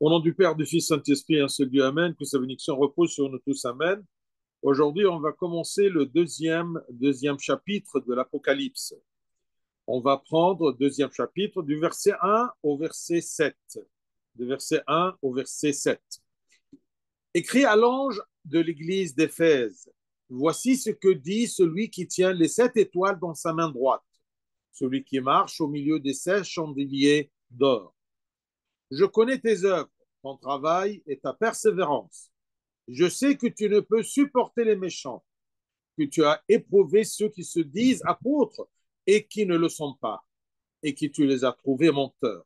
Au nom du Père, du Fils, Saint-Esprit, un seul Dieu, Amen. Que sa bénédiction repose sur nous tous, Amen. Aujourd'hui, on va commencer le deuxième chapitre de l'Apocalypse. On va prendre le deuxième chapitre du verset 1 au verset 7. Du verset 1 au verset 7. Écrit à l'ange de l'église d'Éphèse. Voici ce que dit celui qui tient les 7 étoiles dans sa main droite, celui qui marche au milieu des 16 chandeliers d'or. Je connais tes œuvres, ton travail et ta persévérance. Je sais que tu ne peux supporter les méchants, que tu as éprouvé ceux qui se disent apôtres et qui ne le sont pas, et que tu les as trouvés menteurs.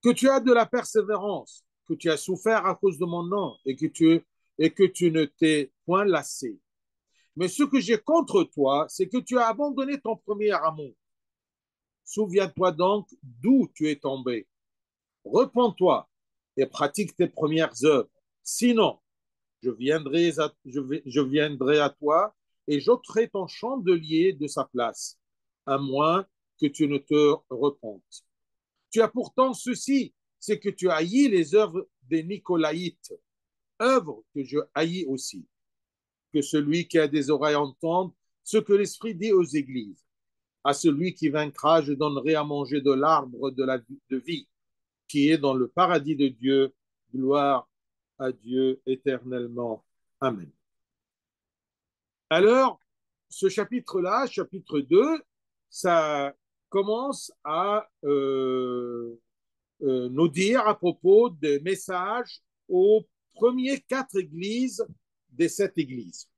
Que tu as de la persévérance, que tu as souffert à cause de mon nom et que tu ne t'es point lassé. Mais ce que j'ai contre toi, c'est que tu as abandonné ton premier amour. Souviens-toi donc d'où tu es tombé. Repens-toi et pratique tes premières œuvres. Sinon, je viendrai à toi et j'ôterai ton chandelier de sa place, à moins que tu ne te repentes. Tu as pourtant ceci, c'est que tu haïs les œuvres des Nicolaïtes, œuvres que je haïs aussi. Que celui qui a des oreilles entende ce que l'Esprit dit aux églises. À celui qui vaincra, je donnerai à manger de l'arbre de vie, qui est dans le paradis de Dieu. Gloire à Dieu éternellement. Amen. Alors, ce chapitre-là, chapitre 2, ça commence à nous dire à propos des messages aux premières 4 églises des 7 églises.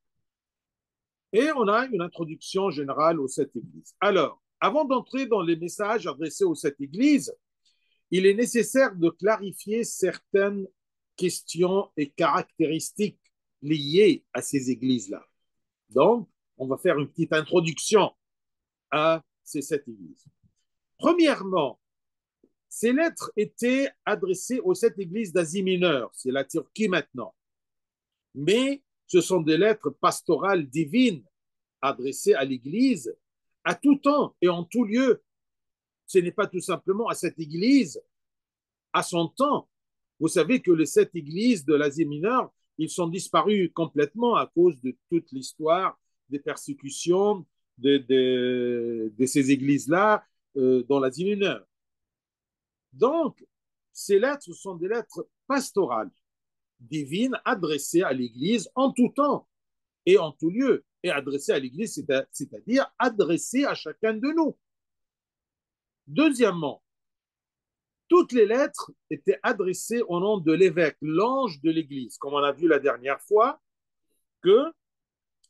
Et on a une introduction générale aux 7 églises. Alors, avant d'entrer dans les messages adressés aux 7 églises, il est nécessaire de clarifier certaines questions et caractéristiques liées à ces églises-là. Donc, on va faire une petite introduction à ces 7 églises. Premièrement, ces lettres étaient adressées aux 7 églises d'Asie mineure, c'est la Turquie maintenant. Mais ce sont des lettres pastorales divines adressées à l'Église à tout temps et en tout lieu. Ce n'est pas tout simplement à cette Église, à son temps. Vous savez que les 7 églises de l'Asie mineure, ils sont disparus complètement à cause de toute l'histoire des persécutions de ces églises-là dans l'Asie mineure. Donc, ces lettres sont des lettres pastorales, divines, adressées à l'Église en tout temps et en tout lieu. Et adressées à l'Église, c'est-à-dire adressées à chacun de nous. Deuxièmement, toutes les lettres étaient adressées au nom de l'évêque, l'ange de l'Église, comme on a vu la dernière fois, que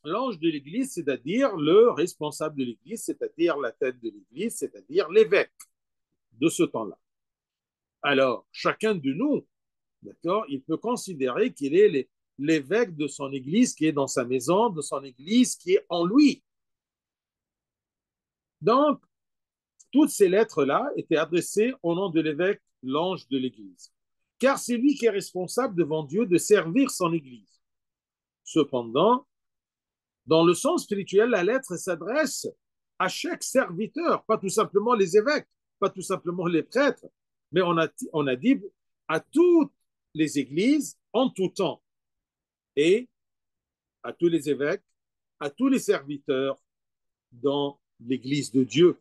l'ange de l'Église, c'est-à-dire le responsable de l'Église, c'est-à-dire la tête de l'Église, c'est-à-dire l'évêque de ce temps-là. Alors, chacun de nous, d'accord, il peut considérer qu'il est l'évêque de son Église qui est dans sa maison, de son Église qui est en lui. Donc, toutes ces lettres-là étaient adressées au nom de l'évêque, l'ange de l'Église. Car c'est lui qui est responsable devant Dieu de servir son Église. Cependant, dans le sens spirituel, la lettre s'adresse à chaque serviteur, pas tout simplement les évêques, pas tout simplement les prêtres, mais on a dit à toutes les églises en tout temps et à tous les évêques, à tous les serviteurs dans l'église de Dieu.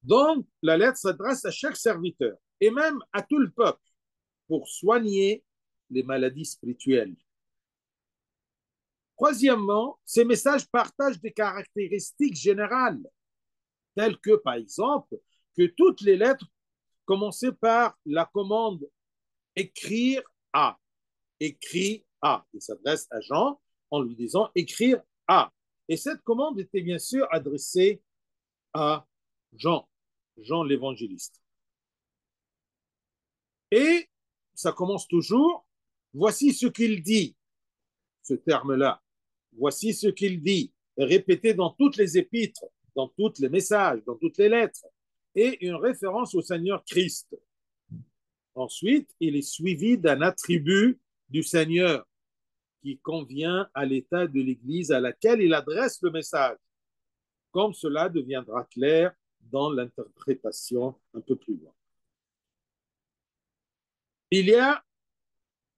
Donc, la lettre s'adresse à chaque serviteur et même à tout le peuple pour soigner les maladies spirituelles. Troisièmement, ces messages partagent des caractéristiques générales, telles que, par exemple, que toutes les lettres commençaient par la commande écrire à, écrit à. Il s'adresse à Jean en lui disant écrire à. Et cette commande était bien sûr adressée à Jean, Jean l'évangéliste. Et ça commence toujours, voici ce qu'il dit, ce terme-là. Voici ce qu'il dit, répété dans toutes les épîtres, dans tous les messages, dans toutes les lettres, et une référence au Seigneur Christ. Ensuite, il est suivi d'un attribut du Seigneur qui convient à l'état de l'Église à laquelle il adresse le message, comme cela deviendra clair dans l'interprétation un peu plus loin. Il y a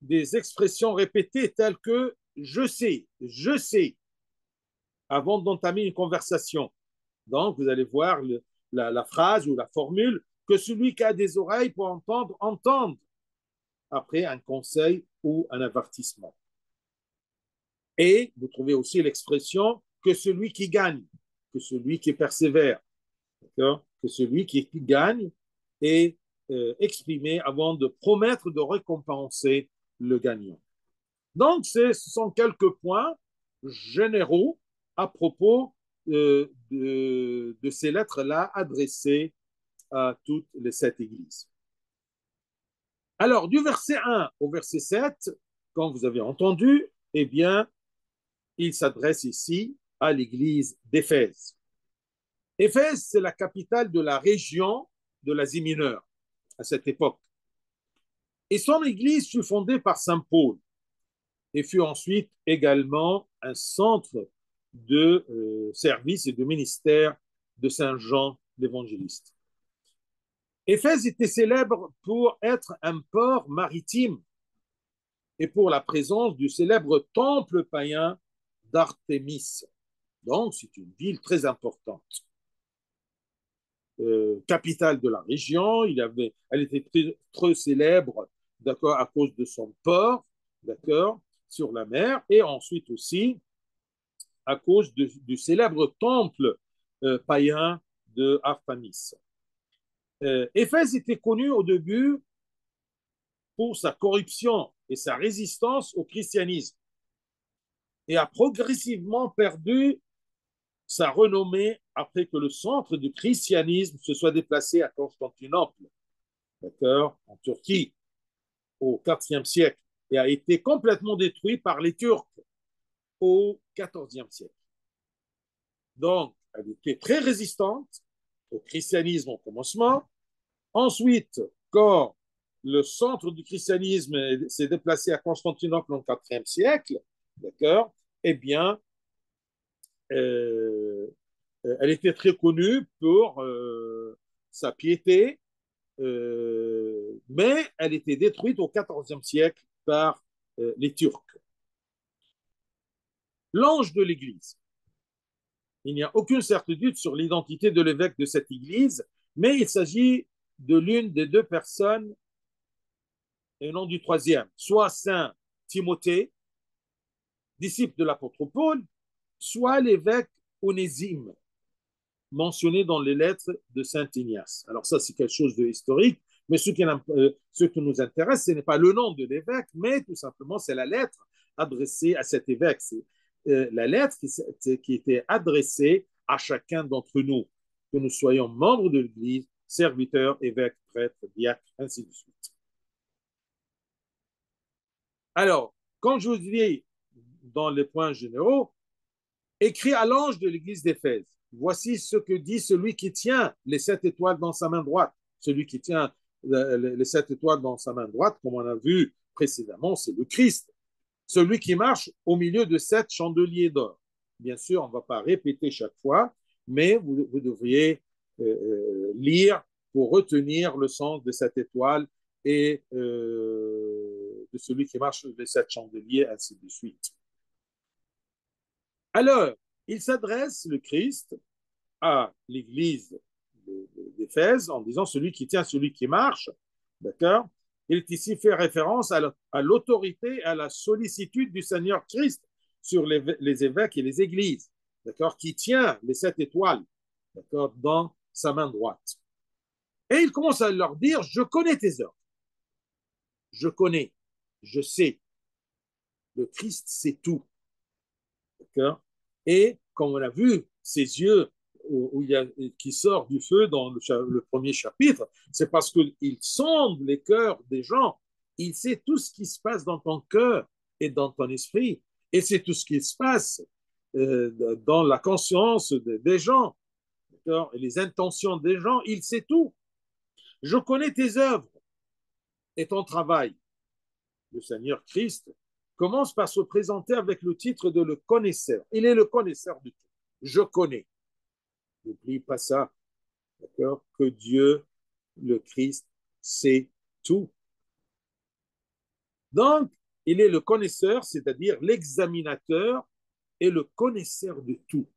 des expressions répétées telles que je sais, avant d'entamer une conversation. Donc, vous allez voir la phrase ou la formule que celui qui a des oreilles pour entendre, entende après un conseil ou un avertissement. Et vous trouvez aussi l'expression que celui qui gagne, que celui qui persévère, que celui qui gagne est exprimé avant de promettre de récompenser le gagnant. Donc, ce sont quelques points généraux à propos de ces lettres-là adressées à toutes les 7 églises. Alors, du verset 1 au verset 7, comme vous avez entendu, eh bien, il s'adresse ici à l'église d'Éphèse. Éphèse, c'est la capitale de la région de l'Asie mineure à cette époque. Et son église fut fondée par Saint Paul et fut ensuite également un centre de service et de ministère de Saint Jean l'évangéliste. Éphèse était célèbre pour être un port maritime et pour la présence du célèbre temple païen d'Artémis. Donc, c'est une ville très importante. Capitale de la région, elle était très célèbre, d'accord, à cause de son port, d'accord, sur la mer, et ensuite aussi à cause du célèbre temple païen de Artémis. Éphèse était connue au début pour sa corruption et sa résistance au christianisme et a progressivement perdu sa renommée après que le centre du christianisme se soit déplacé à Constantinople, d'accord, en Turquie, au IVe siècle, et a été complètement détruit par les Turcs au XIVe siècle. Donc, elle était très résistante au christianisme au commencement. Ensuite, quand le centre du christianisme s'est déplacé à Constantinople au IVe siècle, d'accord, eh bien, euh, elle était très connue pour sa piété, mais elle était détruite au XIVe siècle par les Turcs. L'ange de l'Église. Il n'y a aucune certitude sur l'identité de l'évêque de cette Église, mais il s'agit de l'une des deux personnes et non du troisième, soit Saint Timothée, disciple de l'apôtre Paul, soit l'évêque Onésime, mentionné dans les lettres de Saint Ignace. Alors ça, c'est quelque chose de historique, mais ce qui nous intéresse, ce n'est pas le nom de l'évêque, mais tout simplement, c'est la lettre adressée à cet évêque. C'est la lettre qui était adressée à chacun d'entre nous, que nous soyons membres de l'Église, serviteurs, évêques, prêtres, diacres, ainsi de suite. Alors, comme je vous dis dans les points généraux, écrit à l'ange de l'église d'Éphèse, voici ce que dit celui qui tient les 7 étoiles dans sa main droite. Celui qui tient les 7 étoiles dans sa main droite, comme on a vu précédemment, c'est le Christ. Celui qui marche au milieu de 7 chandeliers d'or. Bien sûr, on ne va pas répéter chaque fois, mais vous devriez lire pour retenir le sens de cette étoile et de celui qui marche les 7 chandeliers, ainsi de suite. Alors, il s'adresse, le Christ, à l'église d'Éphèse en disant celui qui tient, celui qui marche, d'accord? Il est ici fait référence à l'autorité et à la sollicitude du Seigneur Christ sur les évêques et les églises, d'accord? Qui tient les 7 étoiles, d'accord, dans sa main droite. Et il commence à leur dire, je connais tes œuvres, je connais, je sais. Le Christ sait tout, d'accord? Et comme on a vu, ses yeux qui sort du feu dans le premier chapitre, c'est parce qu'il sonde les cœurs des gens. Il sait tout ce qui se passe dans ton cœur et dans ton esprit. Et c'est tout ce qui se passe dans la conscience des gens, et les intentions des gens. Il sait tout. Je connais tes œuvres et ton travail. Le Seigneur Christ commence par se présenter avec le titre de le connaisseur. Il est le connaisseur de tout. Je connais. N'oublie pas ça, d'accord? Que Dieu, le Christ, sait tout. Donc, il est le connaisseur, c'est-à-dire l'examinateur et le connaisseur de tout.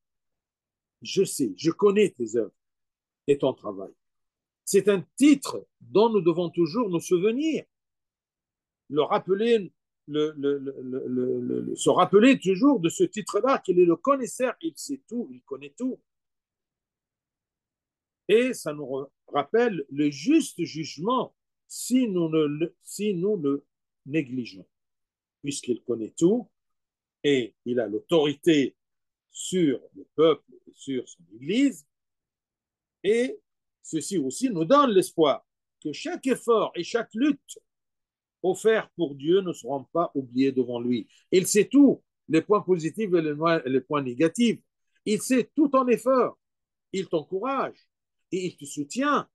Je sais, je connais tes œuvres et ton travail. C'est un titre dont nous devons toujours nous souvenir, le rappeler, se rappeler toujours de ce titre-là, qu'il est le connaisseur, il sait tout, il connaît tout. Et ça nous rappelle le juste jugement si nous le négligeons, puisqu'il connaît tout et il a l'autorité sur le peuple et sur son Église. Et ceci aussi nous donne l'espoir que chaque effort et chaque lutte offerte pour Dieu ne seront pas oubliés devant lui. Il sait tout, les points positifs et les points négatifs. Il sait tout ton effort. Il t'encourage et il te soutient.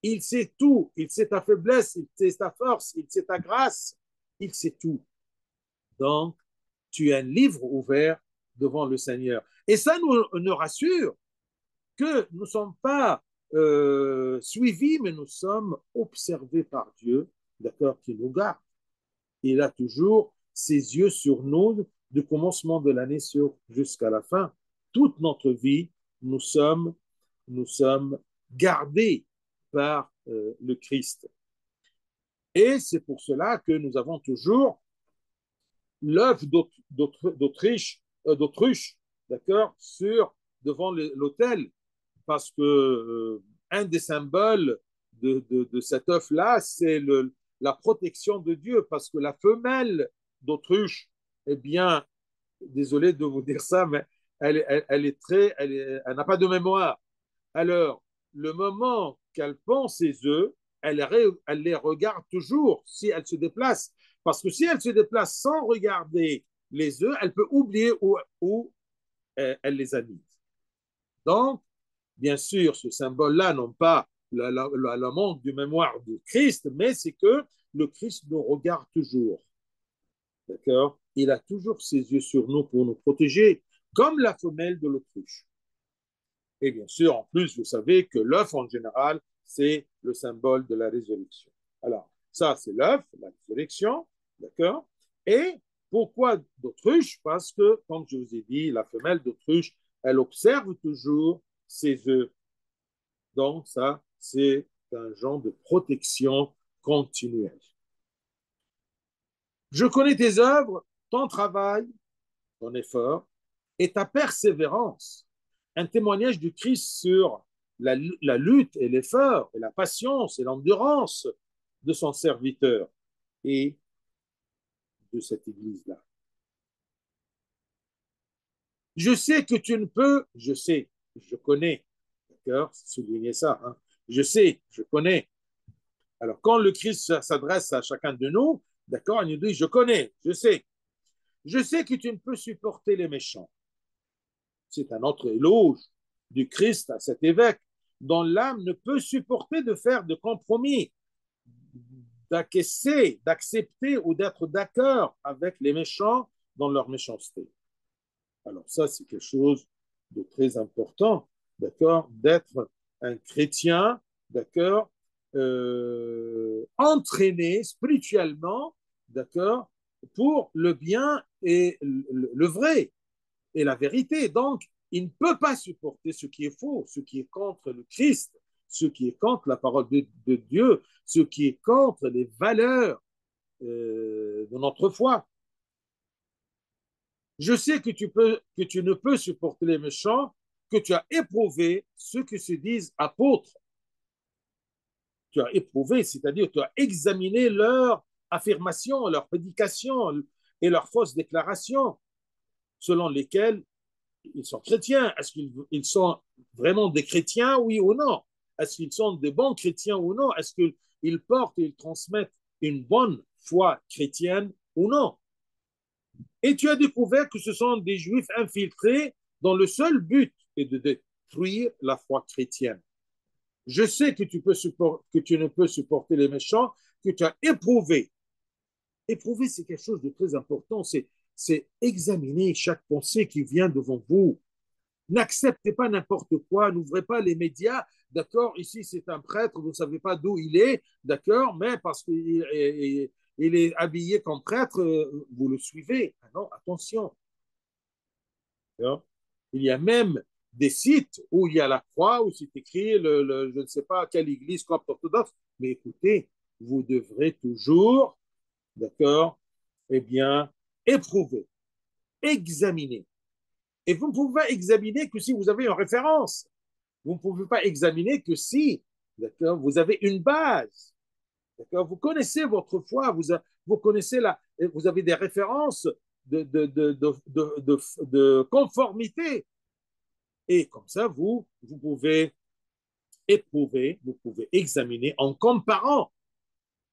Il sait tout. Il sait ta faiblesse, il sait ta force, il sait ta grâce. Il sait tout. Donc, tu es un livre ouvert devant le Seigneur. Et ça nous rassure que nous ne sommes pas suivis, mais nous sommes observés par Dieu, d'accord, qui nous garde. Il a toujours ses yeux sur nous du commencement de l'année jusqu'à la fin. Toute notre vie, nous sommes gardés par le Christ. Et c'est pour cela que nous avons toujours l'œuvre d'Autriche, d'accord, devant l'autel, parce que un des symboles de cette œuvre-là, c'est la protection de Dieu, parce que la femelle d'Autruche, eh bien, désolé de vous dire ça, mais elle n'a pas de mémoire. Alors, le moment qu'elle pond ses œufs, elle les regarde toujours si elle se déplace. Parce que si elle se déplace sans regarder les œufs, elle peut oublier où elle les a mis. Donc, bien sûr, ce symbole-là, non pas la manque de mémoire du Christ, mais c'est que le Christ nous regarde toujours. D'accord? Il a toujours ses yeux sur nous pour nous protéger, comme la femelle de l'autruche. Et bien sûr, en plus, vous savez que l'œuf, en général, c'est le symbole de la résurrection. Alors, ça, c'est l'œuf, la résurrection, d'accord? Et pourquoi d'autruche? Parce que, comme je vous ai dit, la femelle d'autruche, elle observe toujours ses œufs. Donc, ça, c'est un genre de protection continuelle. Je connais tes œuvres, ton travail, ton effort et ta persévérance. Un témoignage du Christ sur la lutte et l'effort et la patience et l'endurance de son serviteur et de cette Église-là. Je sais que tu ne peux, je sais, je connais, d'accord, soulignez ça, hein? Je sais, je connais. Alors, quand le Christ s'adresse à chacun de nous, d'accord, il nous dit, je connais, je sais que tu ne peux supporter les méchants. C'est un autre éloge du Christ à cet évêque, dont l'âme ne peut supporter de faire de compromis, d'accepter ou d'être d'accord avec les méchants dans leur méchanceté. Alors ça, c'est quelque chose de très important, d'accord, d'être un chrétien, d'accord, entraîné spirituellement, d'accord, pour le bien et le vrai et la vérité. Donc, il ne peut pas supporter ce qui est faux, ce qui est contre le Christ, ce qui est contre la parole de Dieu, ce qui est contre les valeurs de notre foi. Je sais que tu ne peux supporter les méchants, que tu as éprouvé ceux qui se disent apôtres. Tu as éprouvé, c'est-à-dire tu as examiné leur affirmation, leur prédication et leurs fausses déclarations, selon lesquelles ils sont chrétiens. Est-ce qu'ils sont vraiment des chrétiens, oui ou non? Est-ce qu'ils sont des bons chrétiens ou non? Est-ce qu'ils portent et ils transmettent une bonne foi chrétienne ou non? Et tu as découvert que ce sont des juifs infiltrés dont le seul but est de détruire la foi chrétienne. Je sais que que tu ne peux supporter les méchants, que tu as éprouvé. Éprouver, c'est quelque chose de très important. C'est examiner chaque pensée qui vient devant vous. N'acceptez pas n'importe quoi, n'ouvrez pas les médias, d'accord, ici c'est un prêtre, vous ne savez pas d'où il est, d'accord, mais parce qu'il il est habillé comme prêtre, vous le suivez. Ah non, attention. Il y a même des sites où il y a la croix, où c'est écrit, je ne sais pas quelle église copte orthodoxe, mais écoutez, vous devrez toujours, d'accord, eh bien, éprouver, examiner. Et vous ne pouvez pas examiner que si vous avez une référence. Vous ne pouvez pas examiner que si, d'accord, vous avez une base. D'accord, vous connaissez votre foi, vous connaissez vous avez des références de conformité. Et comme ça, vous pouvez éprouver, vous pouvez examiner en comparant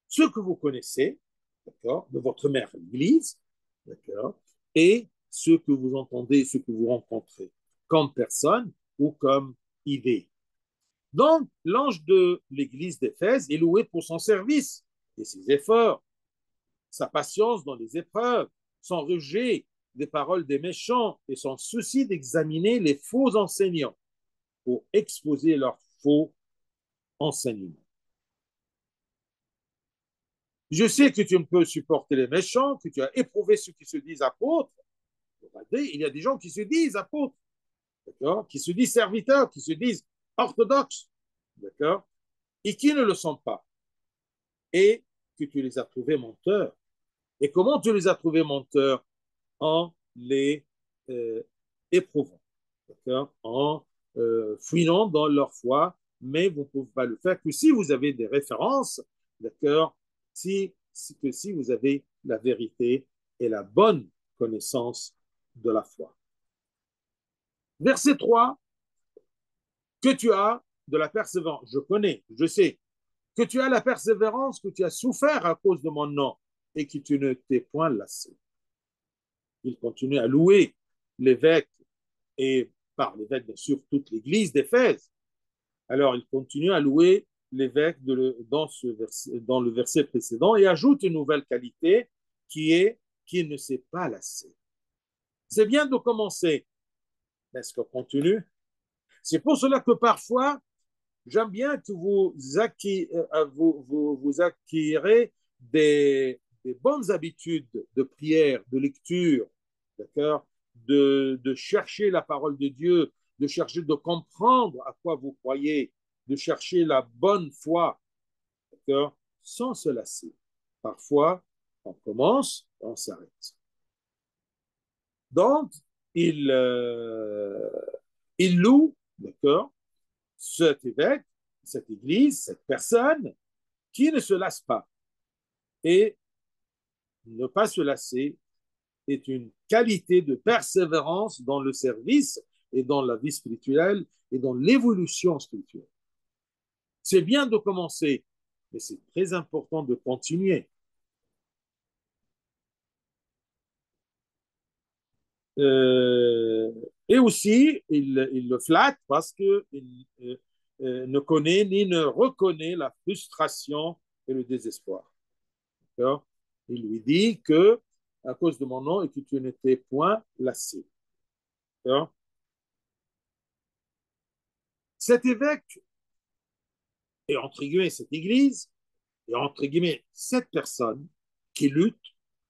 ce que vous connaissez, d'accord, de votre mère l'Église, d'accord, et ce que vous entendez, ce que vous rencontrez comme personne ou comme idée. Donc, l'ange de l'Église d'Éphèse est loué pour son service et ses efforts, sa patience dans les épreuves, son rejet des paroles des méchants et son souci d'examiner les faux enseignants pour exposer leurs faux enseignements. Je sais que tu ne peux supporter les méchants, que tu as éprouvé ceux qui se disent apôtres. Regardez, il y a des gens qui se disent apôtres, d'accord, qui se disent serviteurs, qui se disent orthodoxes, d'accord, et qui ne le sont pas. Et que tu les as trouvés menteurs. Et comment tu les as trouvés menteurs? En les euh, éprouvant, d'accord, en fouillant dans leur foi, mais vous ne pouvez pas le faire que si vous avez des références, d'accord, si vous avez la vérité et la bonne connaissance de la foi. Verset 3, que tu as de la persévérance, je connais, je sais, que tu as la persévérance, que tu as souffert à cause de mon nom et que tu ne t'es point lassé. Il continue à louer l'évêque et par l'évêque, bien sûr, toute l'église d'Éphèse. Alors, il continue à louer l'évêque dans le verset précédent et ajoute une nouvelle qualité qui est qu'il ne s'est pas lassé. C'est bien de commencer. Est-ce qu'on continue? C'est pour cela que parfois, j'aime bien que vous acquirez des bonnes habitudes de prière, de lecture, d'accord, de chercher la parole de Dieu, de chercher de comprendre à quoi vous croyez, de chercher la bonne foi, d'accord, sans se lasser. Parfois, on commence, on s'arrête. Donc, il, euh, il loue, d'accord, cet évêque, cette église, cette personne qui ne se lasse pas. Et ne pas se lasser est une qualité de persévérance dans le service et dans la vie spirituelle et dans l'évolution spirituelle. C'est bien de commencer, mais c'est très important de continuer. Euh, et aussi, il le flatte parce qu'il ne connaît ni ne reconnaît la frustration et le désespoir. D'accord. Il lui dit que à cause de mon nom et que tu n'étais point lassé. D'accord. Cet évêque et entre guillemets cette église et entre guillemets cette personne qui lutte,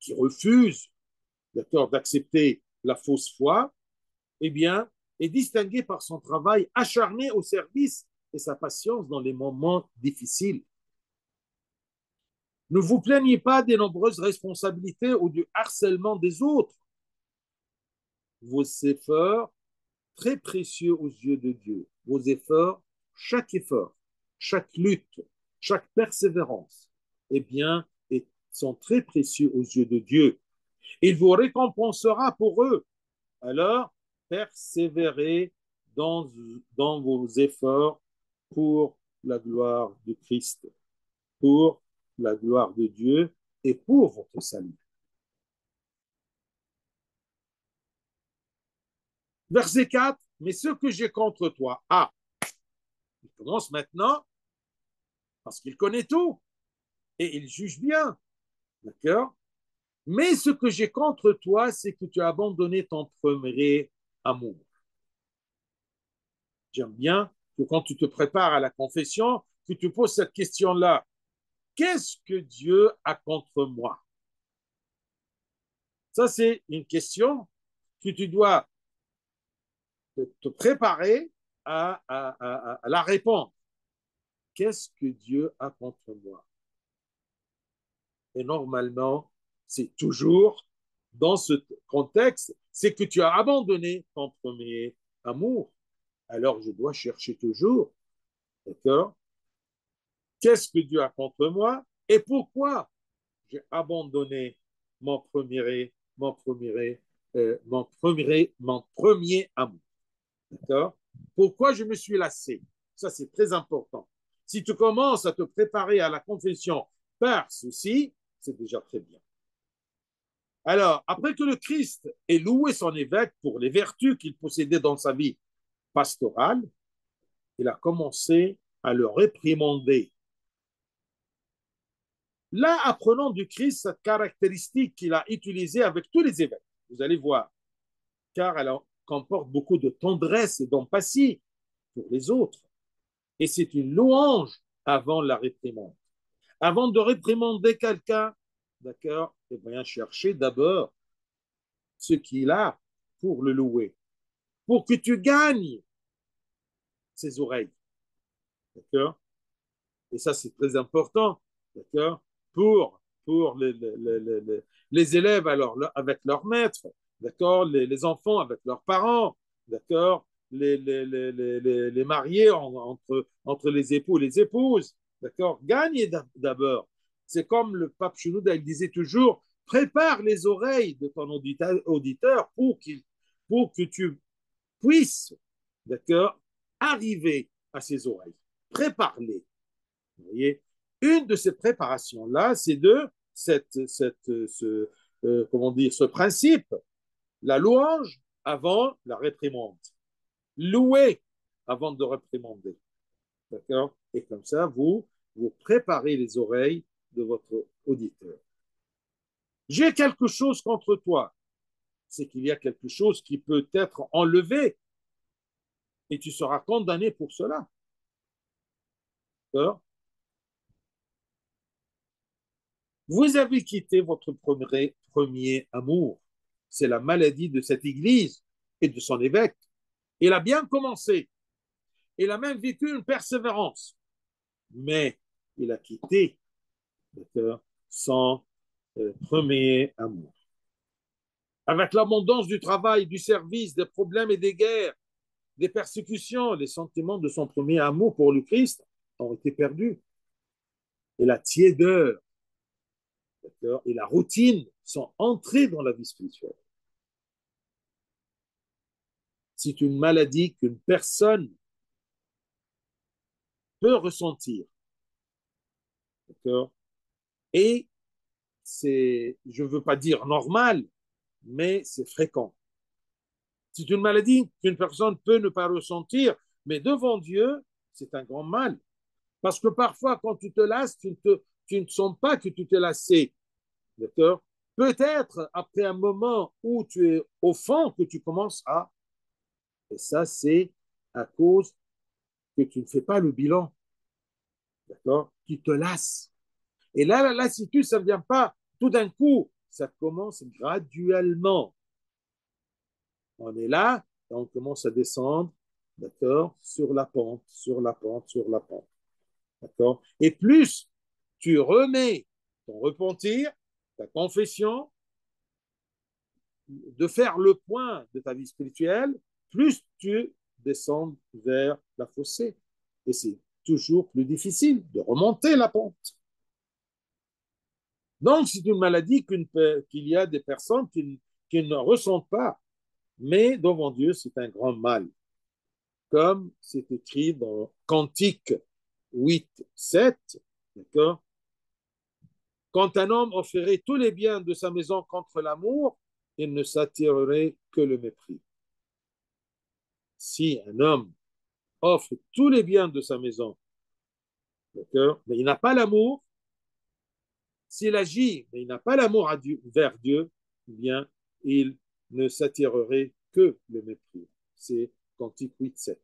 qui refuse, d'accord, d'accepter la fausse foi, eh bien, est distingué par son travail acharné au service et sa patience dans les moments difficiles. Ne vous plaignez pas des nombreuses responsabilités ou du harcèlement des autres. Vos efforts, très précieux aux yeux de Dieu, vos efforts, chaque lutte, chaque persévérance, eh bien, sont très précieux aux yeux de Dieu. Il vous récompensera pour eux. Alors, persévérez dans, dans vos efforts pour la gloire de Christ, pour la gloire de Dieu et pour votre salut. Verset 4, mais ce que j'ai contre toi, il commence maintenant parce qu'il connaît tout et il juge bien, d'accord? Mais ce que j'ai contre toi, c'est que tu as abandonné ton premier amour. J'aime bien que quand tu te prépares à la confession, que tu poses cette question-là. qu'est-ce que Dieu a contre moi? Ça, c'est une question que tu dois te préparer à la répondre. Qu'est-ce que Dieu a contre moi? Et normalement, c'est toujours dans ce contexte, c'est que tu as abandonné ton premier amour. Alors je dois chercher toujours, d'accord? Qu'est-ce que Dieu a contre moi et pourquoi j'ai abandonné mon premier amour, d'accord? Pourquoi je me suis lassé? Ça, c'est très important. Si tu commences à te préparer à la confession par ceci, c'est déjà très bien. Alors, après que le Christ ait loué son évêque pour les vertus qu'il possédait dans sa vie pastorale, il a commencé à le réprimander. Là, apprenons du Christ cette caractéristique qu'il a utilisée avec tous les évêques. Vous allez voir, car elle comporte beaucoup de tendresse et d'empathie pour les autres. Et c'est une louange avant la réprimande. Avant de réprimander quelqu'un, d'accord, eh bien, chercher d'abord ce qu'il a pour le louer, pour que tu gagnes ses oreilles, d'accord? Et ça, c'est très important, d'accord? Pour les élèves alors, avec leur maître, d'accord? Les enfants avec leurs parents, d'accord? Les mariés entre les époux et les épouses, d'accord? Gagnez d'abord. C'est comme le pape Chenouda, il disait toujours, prépare les oreilles de ton auditeur pour que tu puisses, d'accord, arriver à ses oreilles. Prépare-les. Vous voyez, une de ces préparations-là, c'est de comment dire, ce principe, la louange avant la réprimande. Louer avant de réprimander. D'accord? Et comme ça, vous préparez les oreilles de votre auditeur. J'ai quelque chose contre toi. C'est qu'il y a quelque chose qui peut être enlevé et tu seras condamné pour cela. D'accord? Vous avez quitté votre premier amour. C'est la maladie de cette Église et de son évêque. Il a bien commencé. Il a même vécu une persévérance. Mais il a quitté son premier amour. Avec l'abondance du travail, du service, des problèmes et des guerres, des persécutions, les sentiments de son premier amour pour le Christ ont été perdus. Et la tiédeur et la routine sont entrés dans la vie spirituelle. C'est une maladie qu'une personne peut ressentir. D'accord? Et je ne veux pas dire normal, mais c'est fréquent. C'est une maladie qu'une personne peut ne pas ressentir, mais devant Dieu, c'est un grand mal. Parce que parfois, quand tu te lasses, tu ne sens pas que tu t'es lassé. D'accord? Peut-être après un moment où tu es au fond que tu commences à. Et ça, c'est à cause que tu ne fais pas le bilan. D'accord? Tu te lasses. Et là, la lassitude, ça ne vient pas tout d'un coup. Ça commence graduellement. On est là, et on commence à descendre, d'accord, sur la pente, sur la pente, sur la pente. D'accord? Et plus tu remets ton repentir, ta confession, de faire le point de ta vie spirituelle, plus tu descends vers la fossée. Et c'est toujours plus difficile de remonter la pente. Donc, c'est une maladie qu'il y a des personnes qui ne ressentent pas. Mais devant Dieu, c'est un grand mal. Comme c'est écrit dans Cantique 8, 7, d'accord? Quand un homme offrirait tous les biens de sa maison contre l'amour, il ne s'attirerait que le mépris. Si un homme offre tous les biens de sa maison, d'accord, mais il n'a pas l'amour, s'il agit, mais il n'a pas l'amour vers Dieu, eh bien, il ne s'attirerait que le mépris. C'est Cantique 8, 7.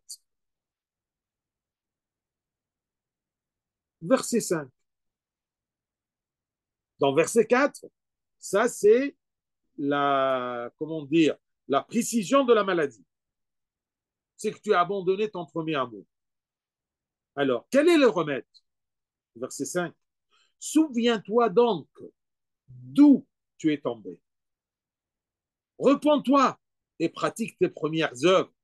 Verset 5. Dans verset 4, ça c'est comment dire, la précision de la maladie. C'est que tu as abandonné ton premier amour. Alors, quel est le remède? Verset 5. Souviens-toi donc d'où tu es tombé. Repens-toi et pratique tes premières œuvres.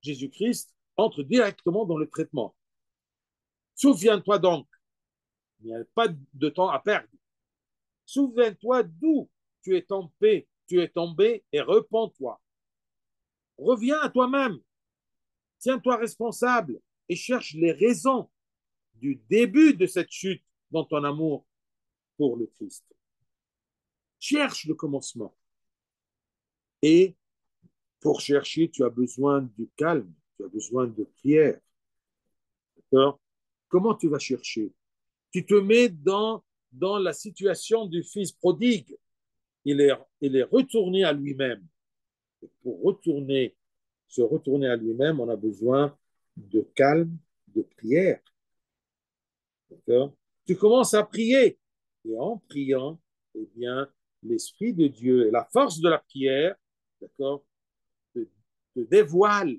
Jésus-Christ entre directement dans le traitement. Souviens-toi donc, il n'y a pas de temps à perdre. Souviens-toi d'où tu es tombé et repens-toi. Reviens à toi-même, tiens-toi responsable et cherche les raisons du début de cette chute dans ton amour pour le Christ. Cherche le commencement. Et pour chercher, tu as besoin du calme, tu as besoin de prière. D'accord? Comment tu vas chercher? Tu te mets dans la situation du fils prodigue. Il est retourné à lui-même. Et pour se retourner à lui-même, on a besoin de calme, de prière. D'accord? Tu commences à prier. Et en priant, eh bien, l'Esprit de Dieu et la force de la prière, d'accord, te, te dévoile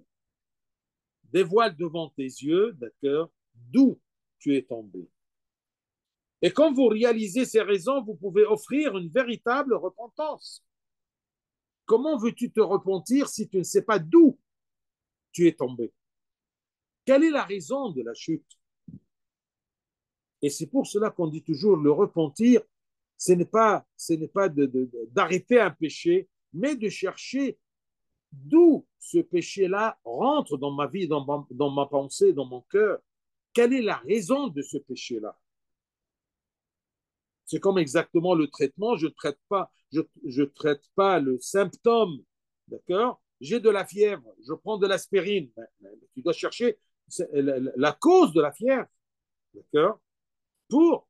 devant tes yeux, d'accord, d'où tu es tombé. Et quand vous réalisez ces raisons, vous pouvez offrir une véritable repentance. Comment veux-tu te repentir si tu ne sais pas d'où tu es tombé? Quelle est la raison de la chute? Et c'est pour cela qu'on dit toujours le repentir, ce n'est pas d'arrêter un péché, mais de chercher d'où ce péché-là rentre dans ma vie, dans ma pensée, dans mon cœur. Quelle est la raison de ce péché-là? C'est comme exactement le traitement. Je traite pas le symptôme, d'accord? J'ai de la fièvre, je prends de l'aspirine. Mais tu dois chercher la cause de la fièvre, d'accord? Pour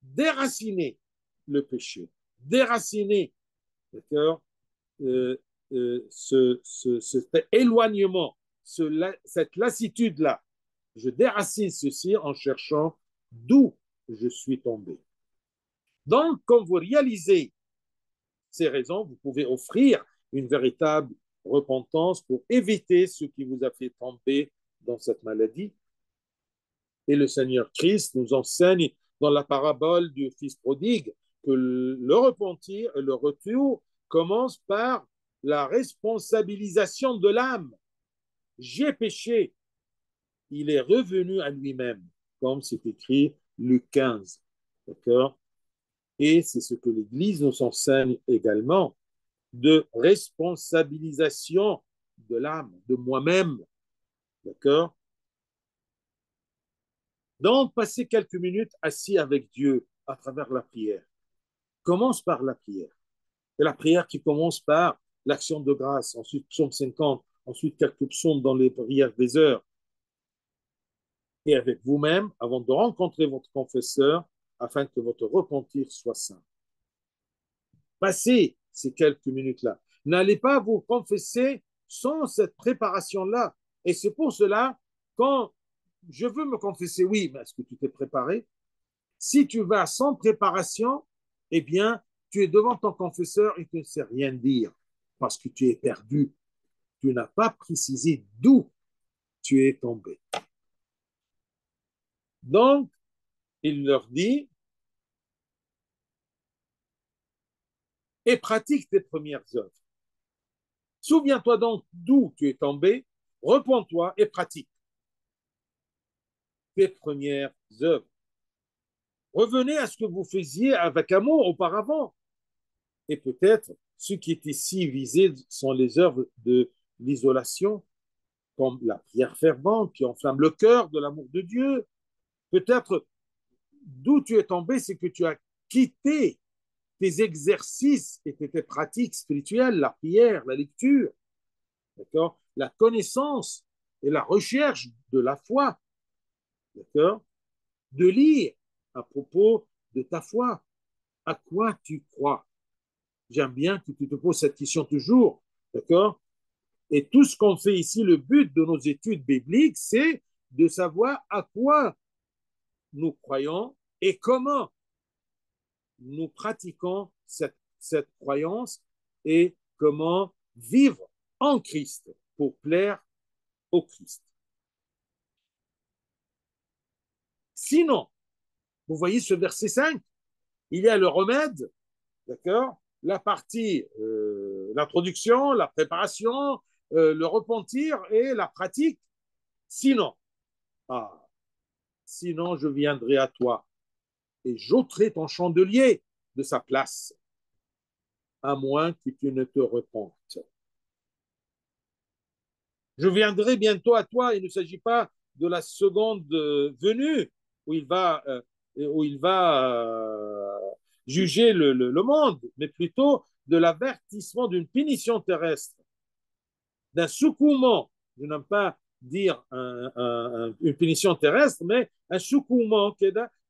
déraciner le péché, déraciner, d'accord, euh, cet éloignement, cette lassitude-là. Je déracine ceci en cherchant d'où je suis tombé. Donc, quand vous réalisez ces raisons, vous pouvez offrir une véritable repentance pour éviter ce qui vous a fait tomber dans cette maladie. Et le Seigneur Christ nous enseigne dans la parabole du Fils prodigue que le repentir et le retour commencent par la responsabilisation de l'âme. J'ai péché, il est revenu à lui-même, comme c'est écrit Luc 15. D'accord? Et c'est ce que l'Église nous enseigne également, de responsabilisation de l'âme, de moi-même. D'accord? Donc, passer quelques minutes assis avec Dieu à travers la prière. Commence par la prière. Et la prière qui commence par l'action de grâce, ensuite psaume 50, ensuite quelques psaumes dans les prières des heures. Et avec vous-même, avant de rencontrer votre confesseur, afin que votre repentir soit saint. Passez ces quelques minutes-là. N'allez pas vous confesser sans cette préparation-là. Et c'est pour cela, quand je veux me confesser, oui, mais est-ce que tu t'es préparé? Si tu vas sans préparation, eh bien, tu es devant ton confesseur et tu ne sais rien dire parce que tu es perdu. Tu n'as pas précisé d'où tu es tombé. Donc, il leur dit, et pratique tes premières œuvres. Souviens-toi donc d'où tu es tombé, repens-toi et pratique tes premières œuvres. Revenez à ce que vous faisiez avec amour auparavant. Et peut-être ce qui est ici visé sont les œuvres de l'isolation, comme la prière fervente qui enflamme le cœur de l'amour de Dieu. Peut-être d'où tu es tombé, c'est que tu as quitté tes exercices et tes pratiques spirituelles, la prière, la lecture, d'accord, la connaissance et la recherche de la foi, d'accord, de lire à propos de ta foi. À quoi tu crois? J'aime bien que tu te poses cette question toujours, d'accord? Et tout ce qu'on fait ici, le but de nos études bibliques, c'est de savoir à quoi nous croyons et comment nous pratiquons cette croyance et comment vivre en Christ pour plaire au Christ. Sinon, vous voyez ce verset 5, il y a le remède, d'accord? La partie, l'introduction, la préparation, le repentir et la pratique. Sinon, ah, sinon je viendrai à toi et j'ôterai ton chandelier de sa place, à moins que tu ne te repentes. Je viendrai bientôt à toi. Il ne s'agit pas de la seconde venue où il va juger le monde, mais plutôt de l'avertissement d'une punition terrestre, d'un secouement. Je n'aime pas dire une punition terrestre, mais un secouement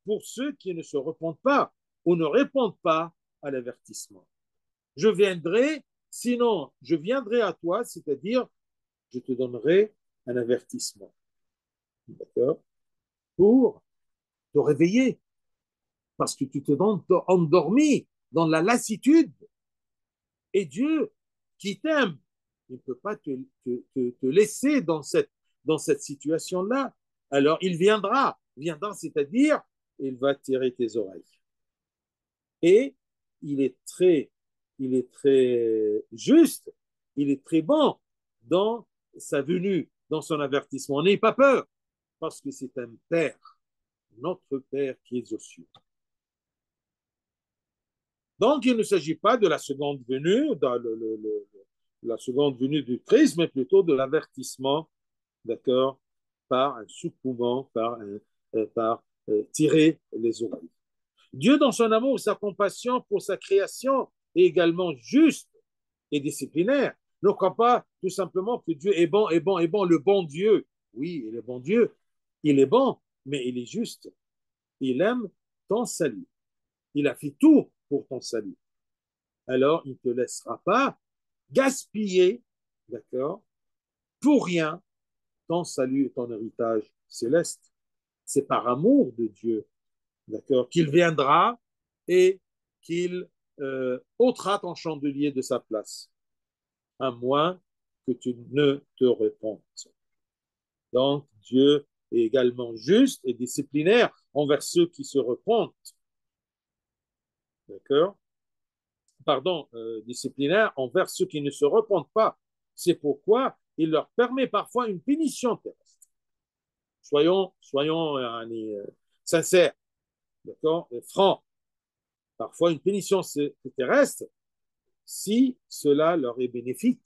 pour ceux qui ne se repentent pas ou ne répondent pas à l'avertissement. Je viendrai, sinon je viendrai à toi, c'est-à-dire je te donnerai un avertissement, d'accord, pour te réveiller, parce que tu t'es endormi dans la lassitude. Et Dieu, qui t'aime, il ne peut pas te laisser dans cette situation-là. Alors, viendra, c'est-à-dire, il va tirer tes oreilles. Et il est très, il est très juste, il est très bon dans sa venue, dans son avertissement. N'ayez pas peur, parce que c'est un Père, notre Père qui est aux cieux. Donc, il ne s'agit pas de la seconde venue, la seconde venue du Christ, mais plutôt de l'avertissement, d'accord, par un secouement, par tirer les oreilles. Dieu, dans son amour et sa compassion pour sa création, est également juste et disciplinaire. Ne crois pas tout simplement que Dieu est bon, est bon, est bon, le bon Dieu. Oui, il est bon Dieu. Il est bon, mais il est juste. Il aime ton salut. Il a fait tout pour ton salut. Alors, il ne te laissera pas gaspiller, d'accord, pour rien, ton salut et ton héritage céleste. C'est par amour de Dieu, d'accord, qu'il viendra et qu'il ôtera ton chandelier de sa place, à moins que tu ne te repentes. Donc, Dieu est également juste et disciplinaire envers ceux qui se repentent. D'accord? Pardon, disciplinaire envers ceux qui ne se repentent pas. C'est pourquoi il leur permet parfois une punition terrestre. Soyons sincères, d'accord, et francs. Parfois une punition terrestre si cela leur est bénéfique.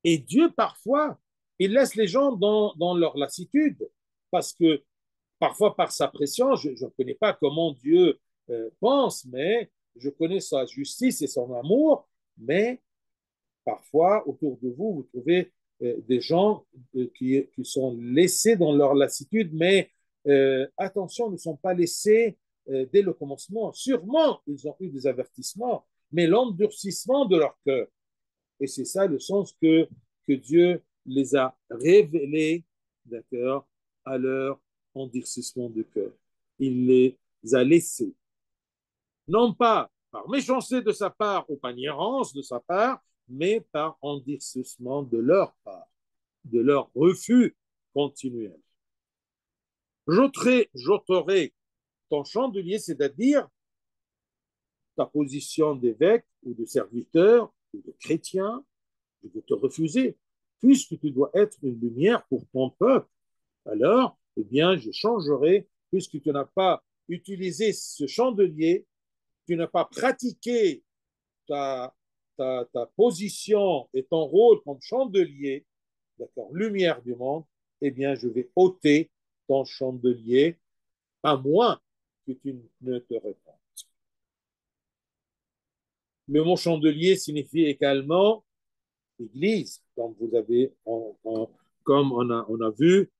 Et Dieu, parfois, il laisse les gens dans leur lassitude parce que parfois par sa pression, je ne connais pas comment Dieu pense, mais je connais sa justice et son amour, mais parfois autour de vous, vous trouvez des gens qui sont laissés dans leur lassitude, mais attention, ne sont pas laissés dès le commencement. Sûrement, ils ont eu des avertissements, mais l'endurcissement de leur cœur. Et c'est ça le sens que Dieu les a révélés, d'accord, à leur endurcissement de cœur. Il les a laissés. Non pas par méchanceté de sa part ou par ignorance de sa part, mais par endurcissement de leur part, de leur refus continuel. J'ôterai ton chandelier, c'est-à-dire ta position d'évêque ou de serviteur ou de chrétien, je vais te refuser, puisque tu dois être une lumière pour ton peuple. Alors, eh bien, je changerai, puisque tu n'as pas utilisé ce chandelier, tu n'as pas pratiqué ta position et ton rôle comme chandelier, d'accord, lumière du monde, eh bien, je vais ôter ton chandelier, à moins que tu ne te repentes. Le mot chandelier signifie également Église, comme vous avez, comme on a vu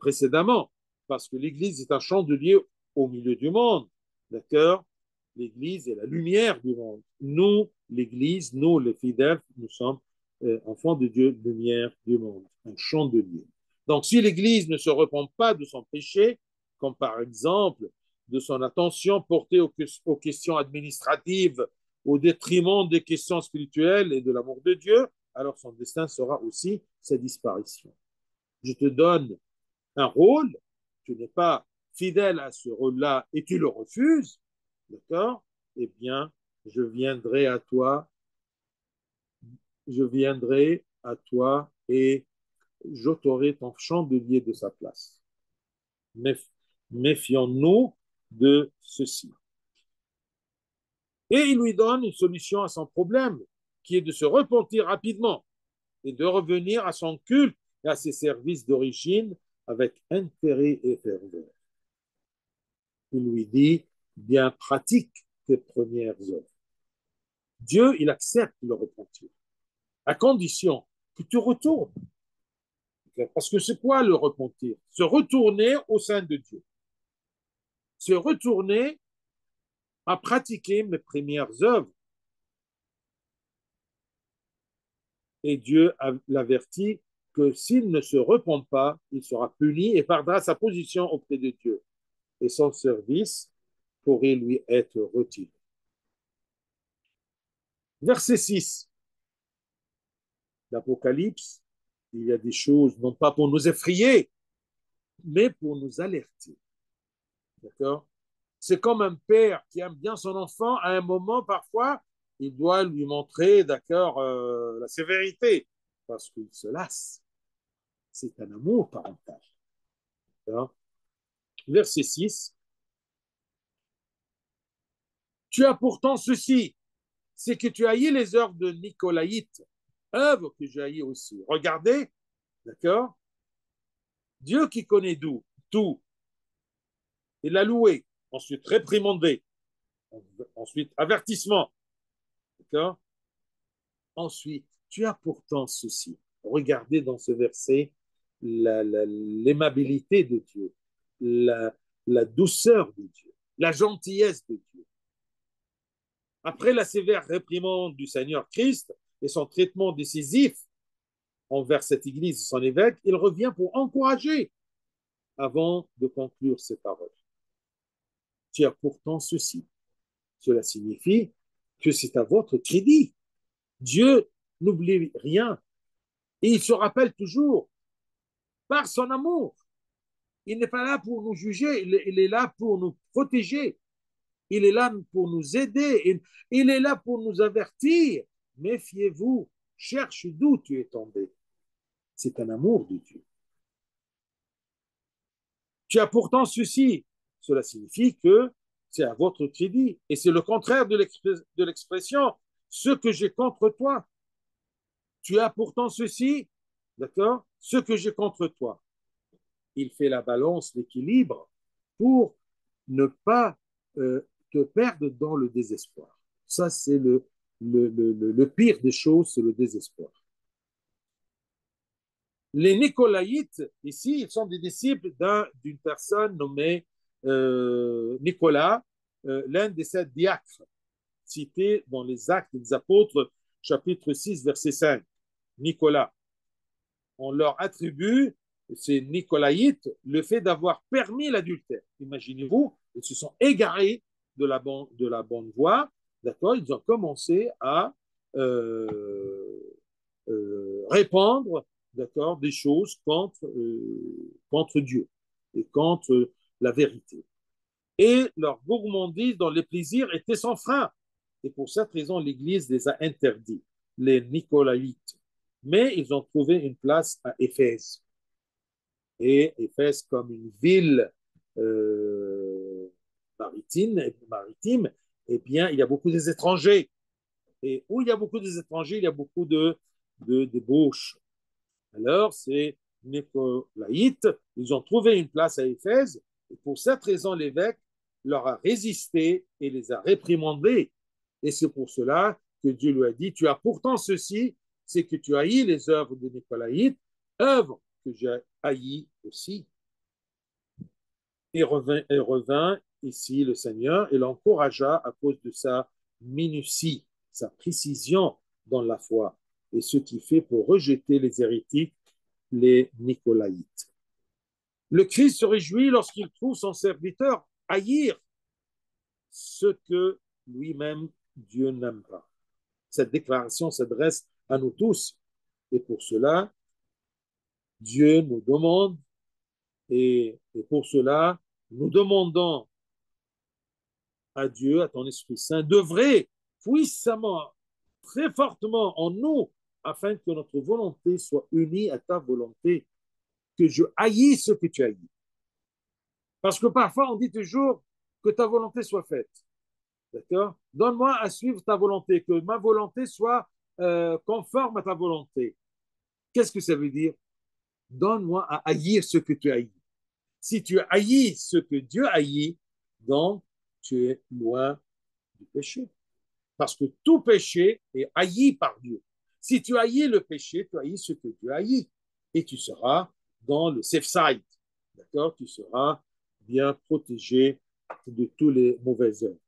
précédemment, parce que l'Église est un chandelier au milieu du monde, d'accord? L'Église est la lumière du monde. Nous, l'Église, nous, les fidèles, nous sommes enfants de Dieu, lumière du monde, un chandelier. Donc, si l'Église ne se repent pas de son péché, comme par exemple de son attention portée aux questions administratives au détriment des questions spirituelles et de l'amour de Dieu, alors son destin sera aussi sa disparition. Je te donne un rôle, tu n'es pas fidèle à ce rôle-là et tu le refuses, d'accord? Eh bien, je viendrai à toi, je viendrai à toi et j'ôterai ton chandelier de sa place. Méfions-nous de ceci. Et il lui donne une solution à son problème, qui est de se repentir rapidement et de revenir à son culte et à ses services d'origine avec intérêt et ferveur. Il lui dit, bien pratique tes premières œuvres. Dieu, il accepte le repentir, à condition que tu retournes. Parce que c'est quoi le repentir? Se retourner au sein de Dieu. Se retourner à pratiquer mes premières œuvres. Et Dieu l'avertit que s'il ne se repent pas, il sera puni et perdra sa position auprès de Dieu. Et son service pourrait lui être retiré. Verset 6, l'Apocalypse, il y a des choses, non pas pour nous effrayer, mais pour nous alerter. D'accord? C'est comme un père qui aime bien son enfant, à un moment, parfois, il doit lui montrer, d'accord, la sévérité, parce qu'il se lasse. C'est un amour parental. D'accord? Verset 6, tu as pourtant ceci, c'est que tu haïs les œuvres de Nicolaïte, œuvres que j'ai haïs aussi. Regardez, d'accord? Dieu qui connaît tout, il l'a loué, ensuite réprimandé, ensuite avertissement, d'accord? Ensuite, tu as pourtant ceci. Regardez dans ce verset l'aimabilité de Dieu, la douceur de Dieu, la gentillesse de Dieu. Après la sévère réprimande du Seigneur Christ et son traitement décisif envers cette Église et son évêque, il revient pour encourager avant de conclure ses paroles. Tu as pourtant ceci. Cela signifie que c'est à votre crédit. Dieu n'oublie rien et il se rappelle toujours par son amour. Il n'est pas là pour nous juger, il est là pour nous protéger. Il est là pour nous aider, il est là pour nous avertir. Méfiez-vous, cherche d'où tu es tombé. C'est un amour de Dieu. Tu as pourtant ceci. Cela signifie que c'est à votre crédit. Et c'est le contraire de l'expression ce que j'ai contre toi. Tu as pourtant ceci, d'accord? Ce que j'ai contre toi. Il fait la balance, l'équilibre pour ne pas te perdre dans le désespoir. Ça, c'est le pire des choses, c'est le désespoir. Les Nicolaïtes, ici, ils sont des disciples d'une personne nommée Nicolas, l'un des 7 diacres, cités dans les Actes des Apôtres, chapitre 6, verset 5. Nicolas. On leur attribue, ces Nicolaïtes, le fait d'avoir permis l'adultère. Imaginez-vous, ils se sont égarés de la bonne voie, d'accord? Ils ont commencé à répandre, d'accord, des choses contre Dieu et contre la vérité. Et leur gourmandise dans les plaisirs était sans frein. Et pour cette raison, l'Église les a interdits, les Nicolaïtes. Mais ils ont trouvé une place à Éphèse. Et Éphèse, comme une ville maritime, eh bien, il y a beaucoup des étrangers. Et où il y a beaucoup des étrangers, il y a beaucoup de débauches. Alors, ces Nicolaïtes, ils ont trouvé une place à Éphèse. Et pour cette raison, l'évêque leur a résisté et les a réprimandés. Et c'est pour cela que Dieu lui a dit, tu as pourtant ceci, c'est que tu haïs les œuvres de Nicolaïtes, œuvres que j'ai haïes aussi. Et revint ici le Seigneur et l'encouragea à cause de sa minutie, sa précision dans la foi, et ce qui fait pour rejeter les hérétiques, les Nicolaïtes. Le Christ se réjouit lorsqu'il trouve son serviteur haïr ce que lui-même Dieu n'aime pas. Cette déclaration s'adresse à nous tous. Et pour cela, Dieu nous demande, et pour cela, nous demandons à Dieu, à ton Esprit Saint, d'œuvrer puissamment, très fortement en nous, afin que notre volonté soit unie à ta volonté, que je haïs ce que tu haïs. Parce que parfois, on dit toujours que ta volonté soit faite. D'accord? Donne-moi à suivre ta volonté, que ma volonté soit conforme à ta volonté. Qu'est-ce que ça veut dire? Donne-moi à haïr ce que tu haïs. Si tu haïs ce que Dieu haït, donc tu es loin du péché. Parce que tout péché est haï par Dieu. Si tu haïs le péché, tu haïs ce que Dieu haït. Et tu seras dans le safe side. D'accord? Tu seras bien protégé de tous les mauvaises œuvres.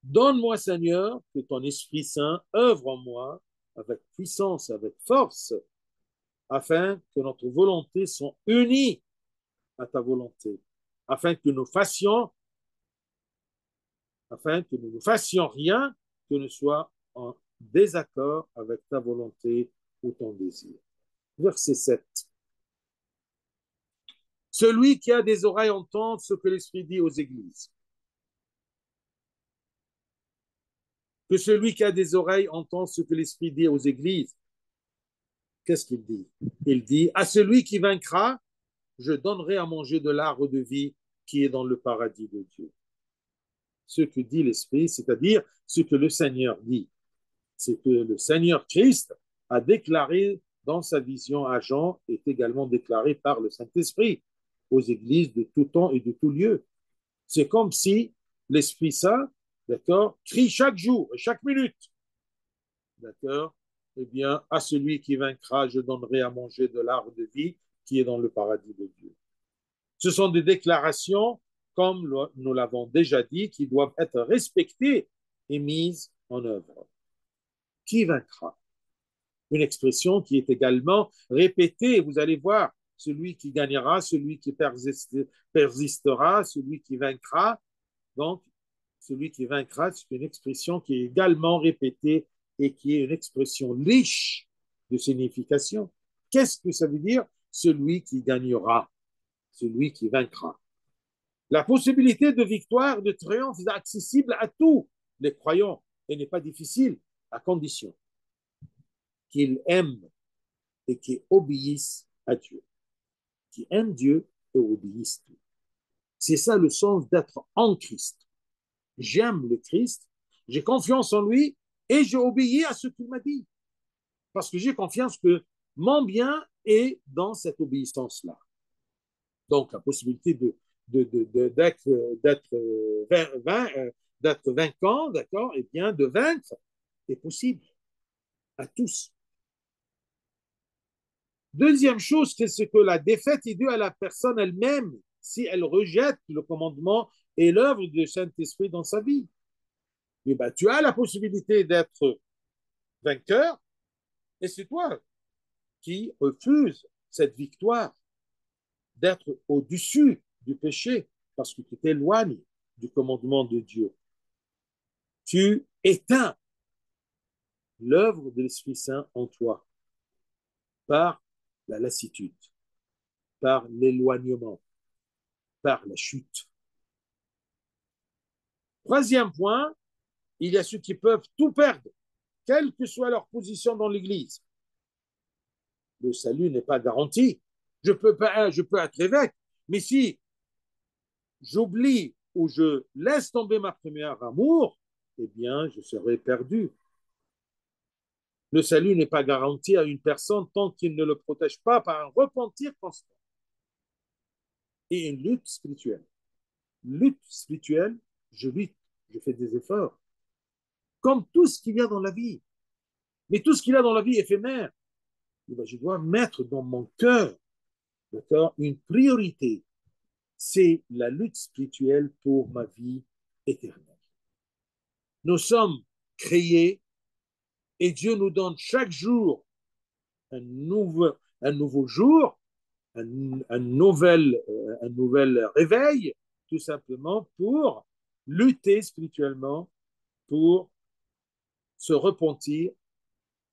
Donne-moi, Seigneur, que ton Esprit Saint œuvre en moi avec puissance, avec force, afin que notre volonté soit unie à ta volonté, afin que nous fassions, afin que nous ne fassions rien que ne soit en désaccord avec ta volonté ou ton désir. Verset 7. Celui qui a des oreilles entend ce que l'Esprit dit aux églises. Que celui qui a des oreilles entend ce que l'Esprit dit aux églises. Qu'est-ce qu'il dit? Il dit, à celui qui vaincra, je donnerai à manger de l'arbre de vie qui est dans le paradis de Dieu. Ce que dit l'Esprit, c'est-à-dire ce que le Seigneur dit. C'est que le Seigneur Christ a déclaré dans sa vision à Jean, est également déclaré par le Saint-Esprit aux églises de tout temps et de tout lieu. C'est comme si l'Esprit Saint, d'accord, crie chaque jour et chaque minute, d'accord, eh bien, à celui qui vaincra, je donnerai à manger de l'arbre de vie qui est dans le paradis de Dieu. Ce sont des déclarations, comme nous l'avons déjà dit, qui doivent être respectées et mises en œuvre. Qui vaincra? Une expression qui est également répétée, vous allez voir, celui qui gagnera, celui qui persistera, celui qui vaincra. Donc, celui qui vaincra, c'est une expression qui est également répétée et qui est une expression riche de signification. Qu'est-ce que ça veut dire? Celui qui gagnera, celui qui vaincra. La possibilité de victoire, de triomphe est accessible à tous les croyants et n'est pas difficile, à condition qu'ils aiment et qu'ils obéissent à Dieu. Qui aiment Dieu et obéissent Dieu. C'est ça le sens d'être en Christ. J'aime le Christ, j'ai confiance en lui et j'ai obéi à ce qu'il m'a dit. Parce que j'ai confiance que mon bien est dans cette obéissance-là. Donc, la possibilité d'être vainquant, d'accord, et bien de vaincre est possible à tous. Deuxième chose, c'est que la défaite est due à la personne elle-même si elle rejette le commandement et l'œuvre du Saint-Esprit dans sa vie. Et ben, tu as la possibilité d'être vainqueur et c'est toi qui refuses cette victoire, d'être au-dessus du péché parce que tu t'éloignes du commandement de Dieu. Tu éteins l'œuvre de l'Esprit Saint en toi par la lassitude, par l'éloignement, par la chute. Troisième point, il y a ceux qui peuvent tout perdre, quelle que soit leur position dans l'Église. Le salut n'est pas garanti. Je peux être évêque, mais si j'oublie ou je laisse tomber ma première amour, eh bien, je serai perdu. Le salut n'est pas garanti à une personne tant qu'il ne le protège pas par un repentir constant et une lutte spirituelle. Lutte spirituelle, je lutte, je fais des efforts, comme tout ce qu'il y a dans la vie. Mais tout ce qu'il y a dans la vie est éphémère. Eh bien, je dois mettre dans mon cœur, d'accord, une priorité. C'est la lutte spirituelle pour ma vie éternelle. Nous sommes créés et Dieu nous donne chaque jour un nouveau jour un nouvel réveil, tout simplement pour lutter spirituellement, pour se repentir,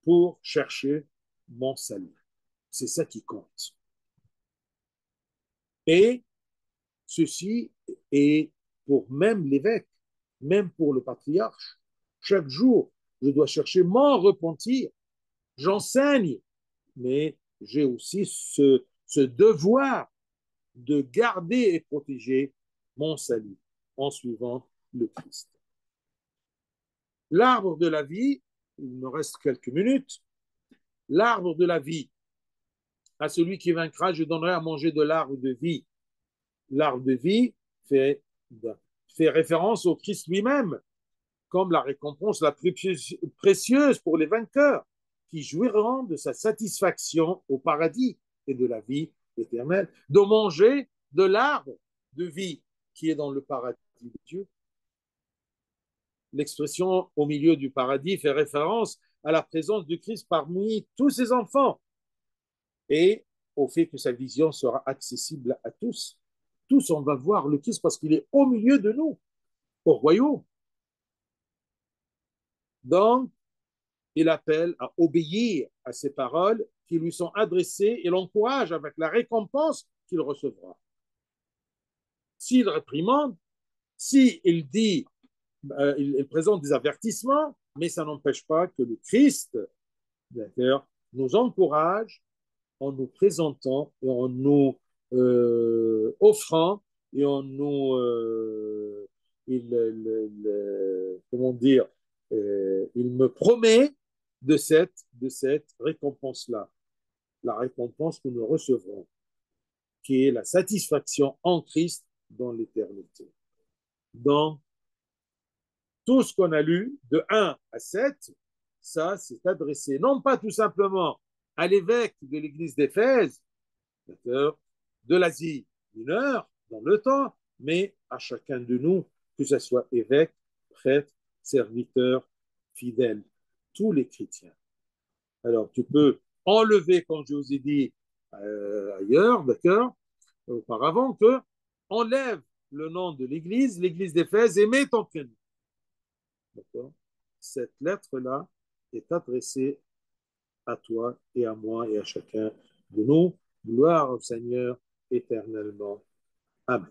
pour chercher mon salut. C'est ça qui compte. Et ceci est pour même l'évêque, même pour le patriarche. Chaque jour, je dois chercher mon repentir. J'enseigne, mais j'ai aussi ce devoir de garder et protéger mon salut en suivant le Christ. L'arbre de la vie, il me reste quelques minutes, l'arbre de la vie, à celui qui vaincra, je donnerai à manger de l'arbre de vie. L'arbre de vie fait référence au Christ lui-même, comme la récompense la plus précieuse pour les vainqueurs, qui jouiront de sa satisfaction au paradis et de la vie éternelle, de manger de l'arbre de vie qui est dans le paradis de Dieu. L'expression au milieu du paradis fait référence à la présence du Christ parmi tous ses enfants et au fait que sa vision sera accessible à tous. Tous, on va voir le Christ parce qu'il est au milieu de nous, au royaume. Donc, il appelle à obéir à ces paroles qui lui sont adressées et l'encourage avec la récompense qu'il recevra. S'il réprimande, s'il dit, il présente des avertissements, mais ça n'empêche pas que le Christ, d'ailleurs, nous encourage en nous présentant et en nous offrant et en nous, comment dire, il me promet de cette récompense-là, la récompense que nous recevrons, qui est la satisfaction en Christ dans l'éternité. Donc, tout ce qu'on a lu, de 1 à 7, ça, c'est adressé non pas tout simplement à l'évêque de l'église d'Éphèse, de l'Asie mineure, dans le temps, mais à chacun de nous, que ce soit évêque, prêtre, serviteur, fidèle, tous les chrétiens. Alors, tu peux enlever, comme je vous ai dit ailleurs, d'accord, auparavant, que enlève le nom de l'église d'Éphèse, et mets ton prénom. D'accord. Cette lettre-là est adressée à toi et à moi et à chacun de nous. Gloire au Seigneur éternellement. Amen.